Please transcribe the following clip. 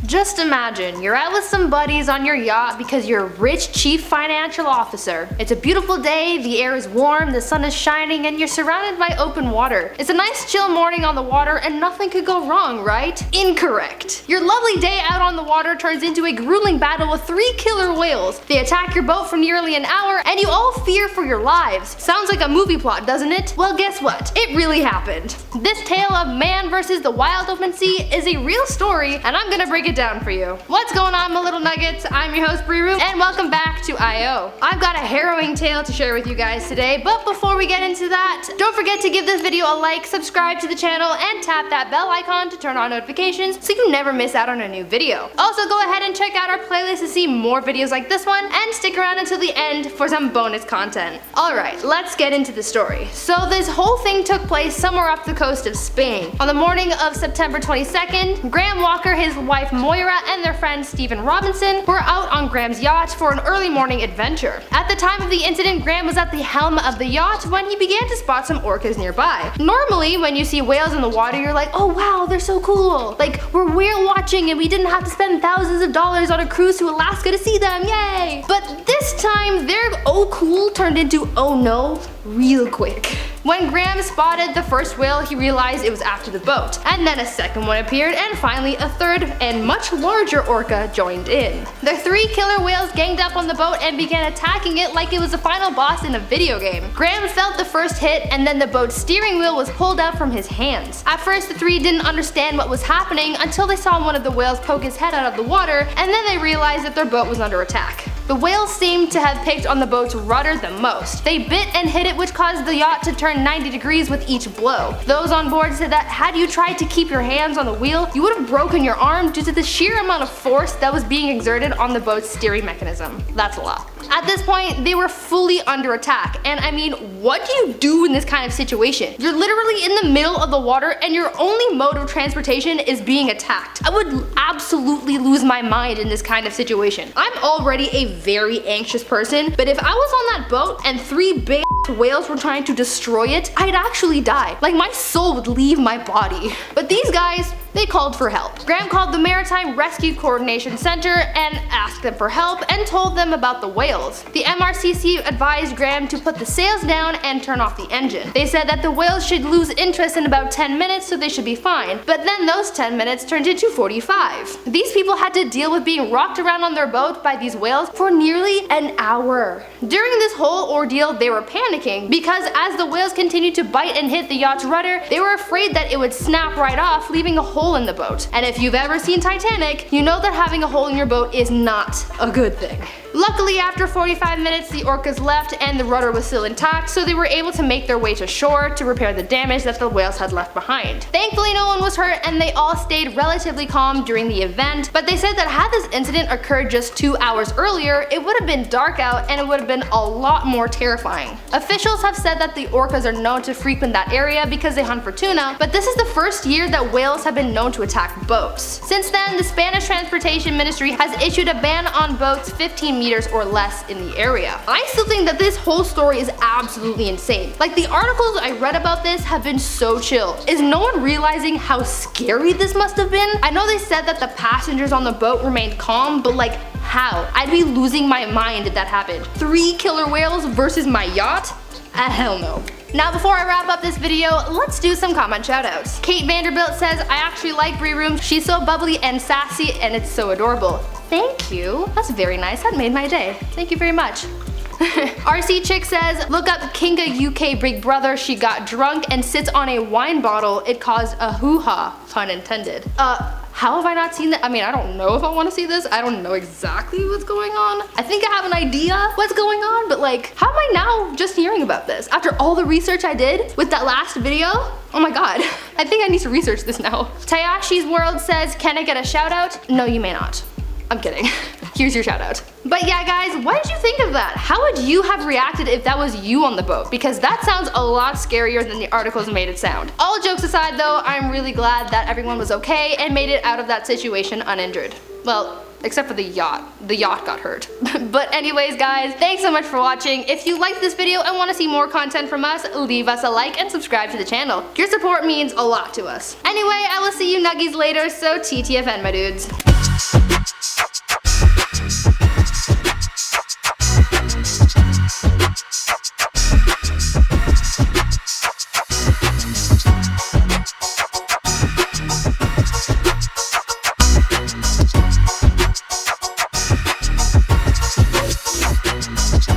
Just imagine, you're out with some buddies on your yacht because you're a rich chief financial officer. It's a beautiful day, the air is warm, the sun is shining, and you're surrounded by open water. It's a nice chill morning on the water and nothing could go wrong, right? Incorrect. Your lovely day out on the water turns into a grueling battle with 3 killer whales. They attack your boat for nearly an hour and you all fear for your lives. Sounds like a movie plot, doesn't it? Well, guess what? It really happened. This tale of man versus the wild open sea is a real story and I'm gonna break it down for you. What's going on, my little nuggets? I'm your host Breeroom and welcome back to I.O. I've got a harrowing tale to share with you guys today, but before we get into that, don't forget to give this video a like, subscribe to the channel, and tap that bell icon to turn on notifications so you never miss out on a new video. Also, go ahead and check out our playlist to see more videos like this one and stick around until the end for some bonus content. Alright, let's get into the story. So this whole thing took place somewhere off the coast of Spain. On the morning of September 22nd, Graham Walker, his wife Moira, and their friend Stephen Robinson were out on Graham's yacht for an early morning adventure. At the time of the incident, Graham was at the helm of the yacht when he began to spot some orcas nearby. Normally, when you see whales in the water, you're like, oh wow, they're so cool. Like, we're whale watching and we didn't have to spend thousands of dollars on a cruise to Alaska to see them, yay! But this time, their oh cool turned into oh no real quick. When Graham spotted the first whale, he realized it was after the boat, and then a second one appeared, and finally a third and much larger orca joined in. The 3 killer whales ganged up on the boat and began attacking it like it was the final boss in a video game. Graham felt the first hit, and then the boat's steering wheel was pulled out from his hands. At first, the 3 didn't understand what was happening until they saw one of the whales poke his head out of the water, and then they realized that their boat was under attack. The whales seemed to have picked on the boat's rudder the most. They bit and hit it, which caused the yacht to turn 90 degrees with each blow. Those on board said that had you tried to keep your hands on the wheel, you would have broken your arm due to the sheer amount of force that was being exerted on the boat's steering mechanism. That's a lot. At this point, they were fully under attack, and I mean, what do you do in this kind of situation? You're literally in the middle of the water and your only mode of transportation is being attacked. I would absolutely lose my mind in this kind of situation. I'm already a very anxious person, but if I was on that boat and 3 big whales were trying to destroy it, I'd actually die. Like, my soul would leave my body. But these guys, they called for help. Graham called the Maritime Rescue Coordination Center and asked them for help and told them about the whales. The MRCC advised Graham to put the sails down and turn off the engine. They said that the whales should lose interest in about 10 minutes so they should be fine, but then those 10 minutes turned into 45. These people had to deal with being rocked around on their boat by these whales for nearly an hour. During this whole ordeal, they were panicking because as the whales continued to bite and hit the yacht's rudder, they were afraid that it would snap right off, leaving a hole in the boat. And if you've ever seen Titanic, you know that having a hole in your boat is not a good thing. Luckily, after 45 minutes, the orcas left and the rudder was still intact, so they were able to make their way to shore to repair the damage that the whales had left behind. Thankfully, no one was hurt and they all stayed relatively calm during the event, but they said that had this incident occurred just 2 hours earlier, it would have been dark out and it would have been a lot more terrifying. Officials have said that the orcas are known to frequent that area because they hunt for tuna, but this is the first year that whales have been known to attack boats. Since then, the Spanish Transportation Ministry has issued a ban on boats 15 meters or less in the area. I still think that this whole story is absolutely insane. Like, the articles I read about this have been so chill. Is no one realizing how scary this must have been? I know they said that the passengers on the boat remained calm, but like, how? I'd be losing my mind if that happened. 3 killer whales versus my yacht? Hell no. Now, before I wrap up this video, let's do some comment shoutouts. Kate Vanderbilt says, I actually like Breeroom. She's so bubbly and sassy and it's so adorable. Thank you. That's very nice. That made my day. Thank you very much. RC Chick says, look up Kinga UK Big Brother. She got drunk and sits on a wine bottle. It caused a hoo-ha, pun intended. How have I not seen that? I mean, I don't know if I want to see this. I don't know exactly what's going on. I think I have an idea what's going on, but like, how am I now just hearing about this? After all the research I did with that last video? Oh my god. I think I need to research this now. Tayashi's World says, can I get a shout out? No, you may not. I'm kidding. Here's your shout out. But yeah guys, what did you think of that? How would you have reacted if that was you on the boat? Because that sounds a lot scarier than the articles made it sound. All jokes aside though, I'm really glad that everyone was okay and made it out of that situation uninjured. Well, except for the yacht. The yacht got hurt. But anyways guys, thanks so much for watching. If you liked this video and want to see more content from us, leave us a like and subscribe to the channel. Your support means a lot to us. Anyway, I will see you nuggies later, so TTFN my dudes.